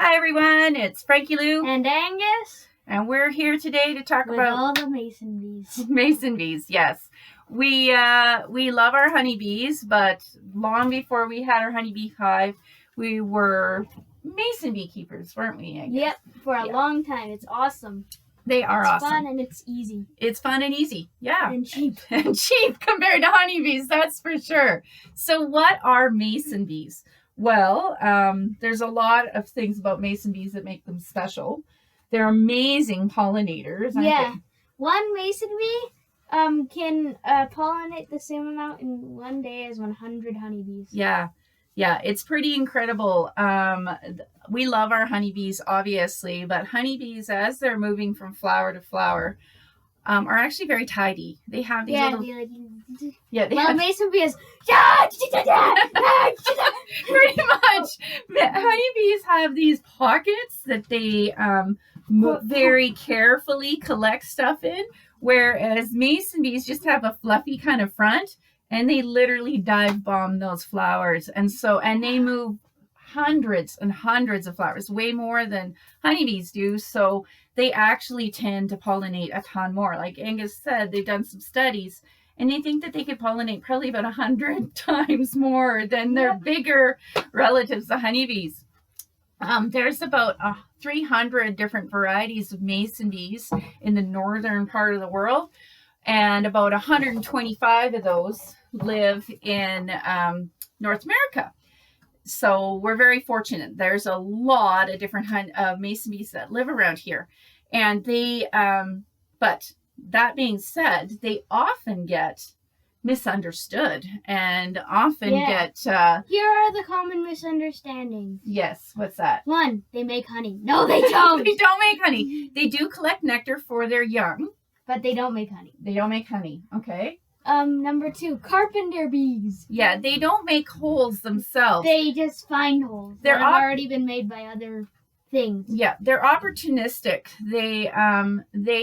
Hi everyone, it's Frankie-Lou and Angus, and we're here today to talk with about all the mason bees. Mason bees. Yes, we love our honeybees, but long before we had our honeybee hive, we were mason beekeepers, weren't we, Angus? Yep, for a long time. It's awesome. They are It's awesome. fun and it's easy. It's fun and easy, yeah. And cheap. And cheap compared to honeybees, that's for sure. So what are mason bees? Well, there's a lot of things about mason bees that make them special. They're amazing pollinators, aren't Yeah. they? One mason bee can pollinate the same amount in one day as 100 honeybees. Yeah, it's pretty incredible. We love our honeybees, obviously, but honeybees, as they're moving from flower to flower, are actually very tidy. They have these little... Mason bees... Pretty much. Honeybees have these pockets that they very carefully collect stuff in, whereas mason bees just have a fluffy kind of front, and they literally dive bomb those flowers. And they move hundreds and hundreds of flowers, way more than honeybees do. So they actually tend to pollinate a ton more. Like Angus said, they've done some studies, and they think that they could pollinate probably about 100 times more than their bigger relatives, the honeybees. There's about 300 different varieties of mason bees in the northern part of the world, and about 125 of those live in North America. So we're very fortunate. There's a lot of different mason bees that live around here, and but that being said, they often get misunderstood and often get... Here are the common misunderstandings. Yes, what's that? 1, they make honey. No, they don't. They don't make honey. They do collect nectar for their young. But they don't make honey. They don't make honey, okay? Number 2, carpenter bees. Yeah, they don't make holes themselves. They just find holes that have already been made by other things. Yeah, they're opportunistic. They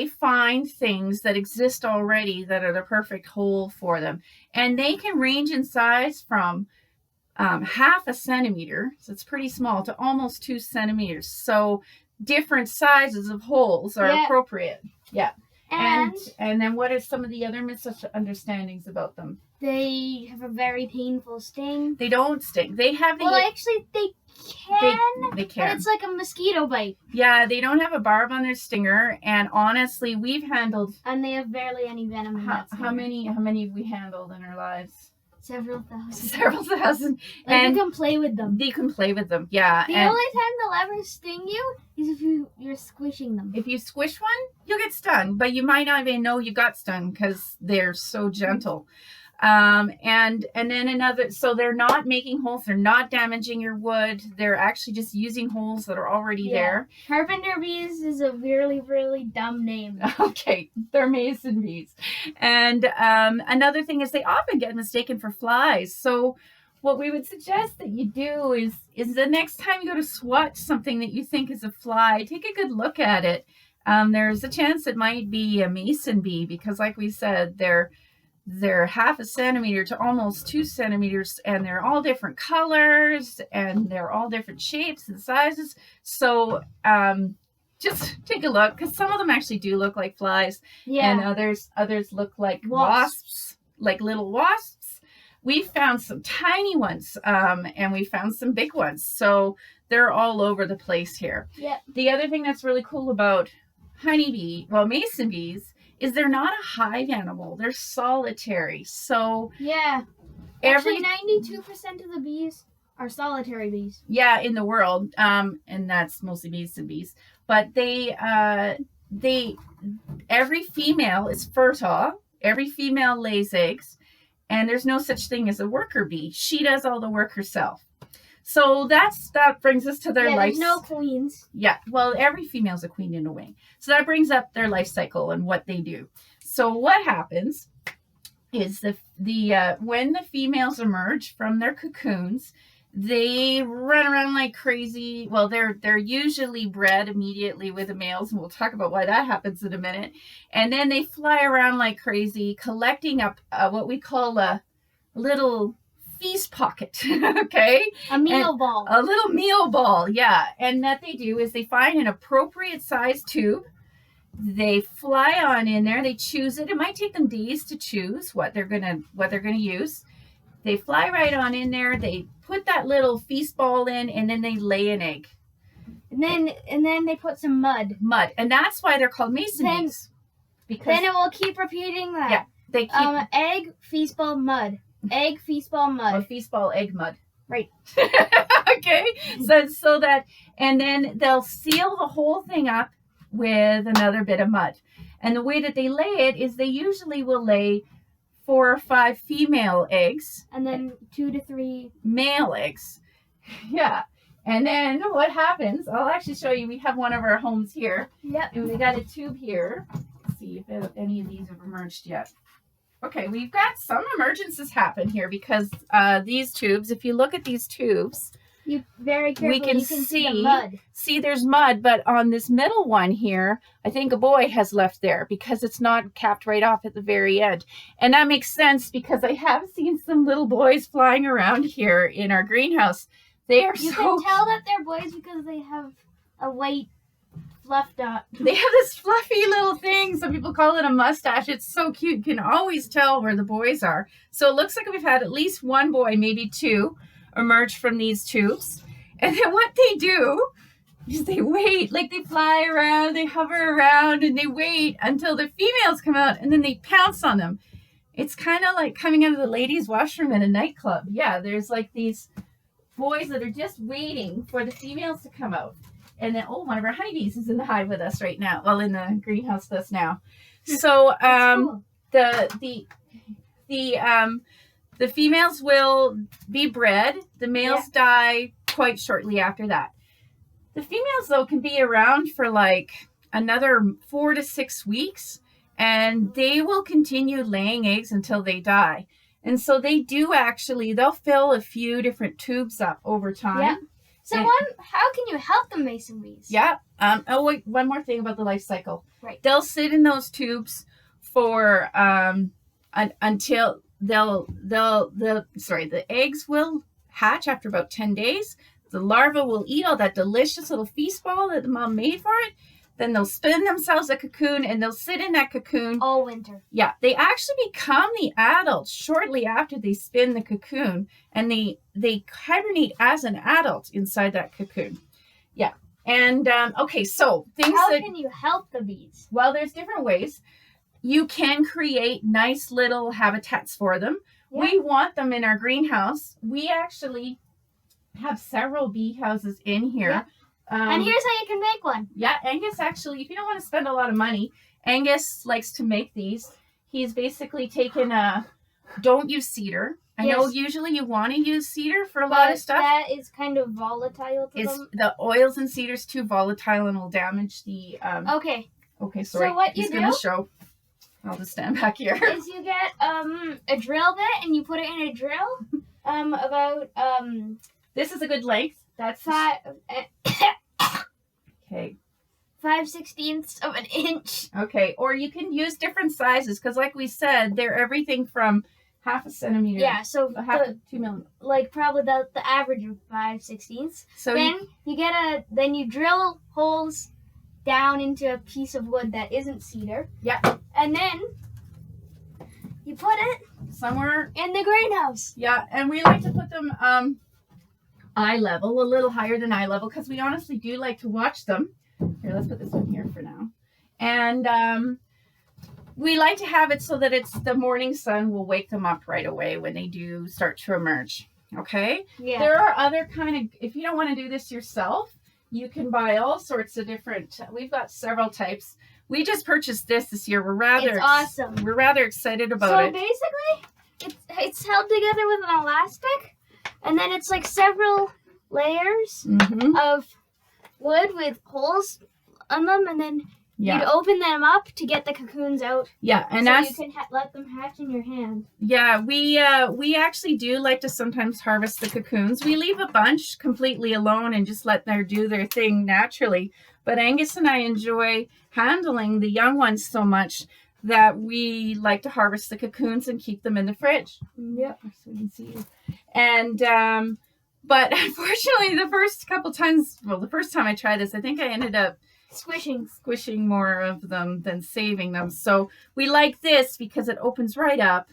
find things that exist already that are the perfect hole for them. And they can range in size from half a centimeter, so it's pretty small, to almost 2 centimeters. So different sizes of holes are appropriate. Yeah. And then what are some of the other misunderstandings about them? They have a very painful sting. They don't sting. They have the... Well, actually, they can. They can. But it's like a mosquito bite. Yeah, they don't have a barb on their stinger. And honestly, we've handled... And they have barely any venom in that stinger. How many have we handled in our lives? Several thousand. Several thousand. And you can play with them. You can play with them, yeah. The only time they'll ever sting you is if you're squishing them. If you squish one, you'll get stung, but you might not even know you got stung because they're so gentle. And then another, so they're not making holes, they're not damaging your wood, they're actually just using holes that are already there. Carpenter bees is a really, really dumb name. Okay, they're mason bees. And another thing is they often get mistaken for flies. So what we would suggest that you do is the next time you go to swatch something that you think is a fly, take a good look at it. There's a chance it might be a mason bee because, like we said, they're half a centimeter to almost 2 centimeters, and they're all different colors and they're all different shapes and sizes. So just take a look, because some of them actually do look like flies, and others look like wasps, like little wasps. We found some tiny ones, and we found some big ones. So they're all over the place here. Yep. The other thing that's really cool about mason bees, is they're not a hive animal. They're solitary. So actually 92% of the bees are solitary bees. Yeah, in the world, and that's mostly mason bees. But every female is fertile. Every female lays eggs, and there's no such thing as a worker bee. She does all the work herself. So that brings us to their life. There's no queens. Yeah, well, every female's a queen in a way. So that brings up their life cycle and what they do. So what happens is when the females emerge from their cocoons, they run around like crazy. Well, they're usually bred immediately with the males, and we'll talk about why that happens in a minute. And then they fly around like crazy, collecting up what we call a little feast pocket, okay? A meal ball. A little meal ball, yeah. And what they do is they find an appropriate size tube. They fly on in there. They choose it. It might take them days to choose what they're gonna use. They fly right on in there. They put that little feast ball in, and then they lay an egg. And then they put some mud. Mud, and that's why they're called mason bees. Because then it will keep repeating that. Yeah, they keep egg, feast ball, mud. Egg, feast ball, mud. Or feast ball, egg, mud. Right. Okay. So that, and then they'll seal the whole thing up with another bit of mud. And the way that they lay it is they usually will lay 4 or 5 female eggs. And then 2 to 3 male eggs. Yeah. And then what happens, I'll actually show you, we have one of our homes here. Yep. And we got a tube here. Let's see if any of these have emerged yet. Okay, we've got some emergencies happen here because these tubes, if you look at these tubes, you very carefully, we can you can see the mud. See, there's mud, but on this middle one here, I think a boy has left there because it's not capped right off at the very end. And that makes sense because I have seen some little boys flying around here in our greenhouse. They are You can tell that they're boys because they have a white fluff dot. They have this fluffy little thing. Some people call it a mustache. It's so cute. You can always tell where the boys are. So it looks like we've had at least one boy, maybe 2, emerge from these tubes. And then what they do is they wait, like they fly around, they hover around, and they wait until the females come out, and then they pounce on them. It's kind of like coming out of the ladies' washroom at a nightclub. Yeah, there's like these boys that are just waiting for the females to come out. And then, one of our honeybees is in the hive with us right now. Well, in the greenhouse with us now. So Cool. the females will be bred. The males die quite shortly after that. The females, though, can be around for like another 4 to 6 weeks, and they will continue laying eggs until they die. And so they do they'll fill a few different tubes up over time. Yeah. So how can you help the mason bees? Yeah. Wait, one more thing about the life cycle. Right. They'll sit in those tubes for until the eggs will hatch after about 10 days. The larva will eat all that delicious little feast ball that the mom made for it. Then they'll spin themselves a cocoon and they'll sit in that cocoon all winter. Yeah, they actually become the adults shortly after they spin the cocoon, and they hibernate as an adult inside that cocoon. Yeah, and okay, so how can you help the bees? Well, there's different ways. You can create nice little habitats for them. Yeah. We want them in our greenhouse. We actually have several bee houses in here. Yeah. And here's how you can make one. Yeah, Angus actually, if you don't want to spend a lot of money, Angus likes to make these. He's basically taken don't use cedar. I know usually you want to use cedar for a lot of stuff. That is kind of volatile to them. The oils in cedar's too volatile and will damage the... Okay, sorry. So what He's you do... going to show. I'll just stand back here. Is you get a drill bit and you put it in a drill about... This is a good length. That's 5... Okay. 5/16 of an inch. Okay, or you can use different sizes because, like we said, they're everything from 0.5 centimeter. Yeah, so 2 millimeters. Like probably the average of 5/16. So then you drill holes down into a piece of wood that isn't cedar. Yeah. And then you put it somewhere in the greenhouse. Yeah, and we like to put them eye level, a little higher than eye level, because we honestly do like to watch them. Here, let's put this one here for now. And we like to have it so that it's the morning sun will wake them up right away when they do start to emerge. Okay? Yeah. There are other if you don't want to do this yourself, you can buy all sorts of different, we've got several types. We just purchased this year. It's awesome. We're rather excited about it. So basically, it's held together with an elastic. And then it's like several layers of wood with holes on them, and then you'd open them up to get the cocoons out. Yeah, and so you can let them hatch in your hand. Yeah, we actually do like to sometimes harvest the cocoons. We leave a bunch completely alone and just let them do their thing naturally. But Angus and I enjoy handling the young ones so much that we like to harvest the cocoons and keep them in the fridge. Yep. So we can see you. And but unfortunately, the first time I tried this, I think I ended up squishing more of them than saving them. So we like this because it opens right up.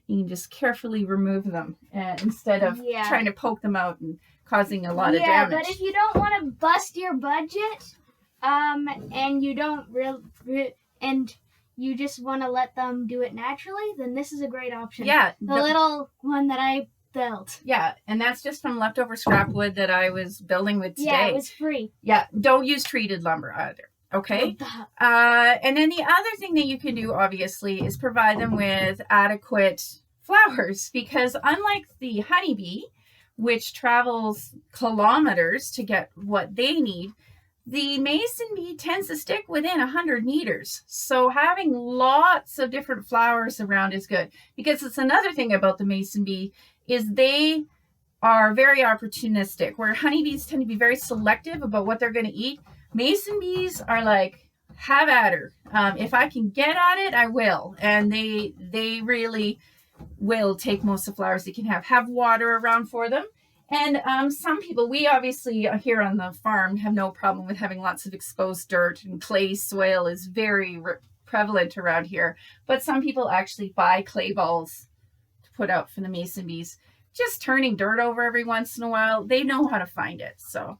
You can just carefully remove them instead of trying to poke them out and causing a lot of damage. Yeah, but if you don't want to bust your budget, and you don't and you just want to let them do it naturally, then this is a great option. Yeah. The little one that I built. Yeah, and that's just from leftover scrap wood that I was building with today. Yeah, it was free. Yeah, don't use treated lumber either. Okay. And then the other thing that you can do, obviously, is provide them with adequate flowers, because unlike the honeybee, which travels kilometers to get what they need, the mason bee tends to stick within 100 meters. So having lots of different flowers around is good, because it's another thing about the mason bee is they are very opportunistic, where honeybees tend to be very selective about what they're going to eat. Mason bees are like, have at her. If I can get at it, I will. And they really will take most of the flowers they can have water around for them. And some people, we obviously here on the farm have no problem with having lots of exposed dirt, and clay soil is very prevalent around here. But some people actually buy clay balls to put out for the mason bees. Just turning dirt over every once in a while, they know how to find it. So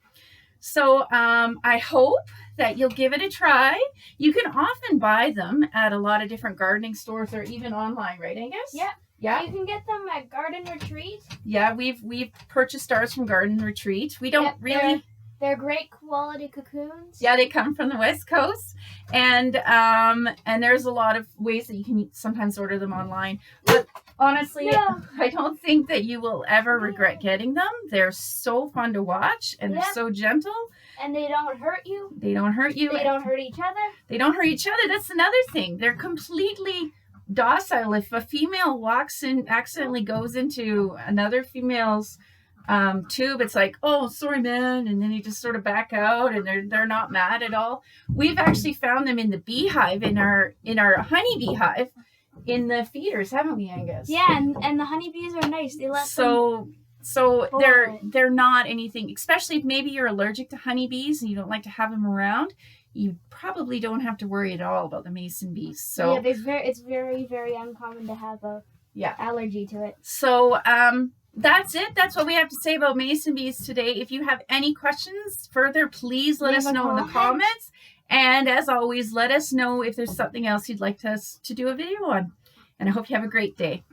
I hope that you'll give it a try. You can often buy them at a lot of different gardening stores or even online, right, Angus? Yeah. Yeah. You can get them at Garden Retreat. Yeah, we've purchased ours from Garden Retreat. We don't really. They're great quality cocoons. Yeah, they come from the West Coast, and there's a lot of ways that you can sometimes order them online. But honestly, I don't think that you will ever regret getting them. They're so fun to watch, and they're so gentle. And they don't hurt you. They don't hurt you. They don't hurt each other. They don't hurt each other. That's another thing. They're completely docile. If a female walks in, accidentally goes into another female's tube, it's like, oh, sorry, man, and then you just sort of back out, and they're not mad at all. We've actually found them in the beehive, in our honeybee hive, in the feeders, haven't we, Angus? Yeah, and the honeybees are nice. They let so they're not anything, especially if maybe you're allergic to honeybees and you don't like to have them around. You probably don't have to worry at all about the mason bees. So yeah, it's very, very uncommon to have a allergy to it. So that's it. That's what we have to say about mason bees today. If you have any questions further, please let us know in the comments. And as always, let us know if there's something else you'd like us to do a video on. And I hope you have a great day.